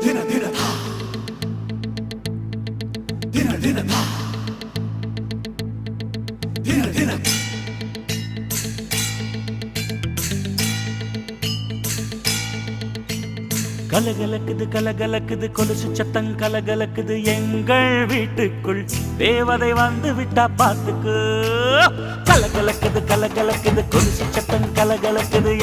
தின தின தா தின தின தா தின தின கலகலக்குது கலகலக்குது கொலுசு சத்தம் கலகலக்குது எங்கள் வீட்டுக்குள் தேவதை வந்து விட்டா பாத்துக்கு கலகலக்குது கலகலக்குது கொலுசு சத்தம் கலகலக்குது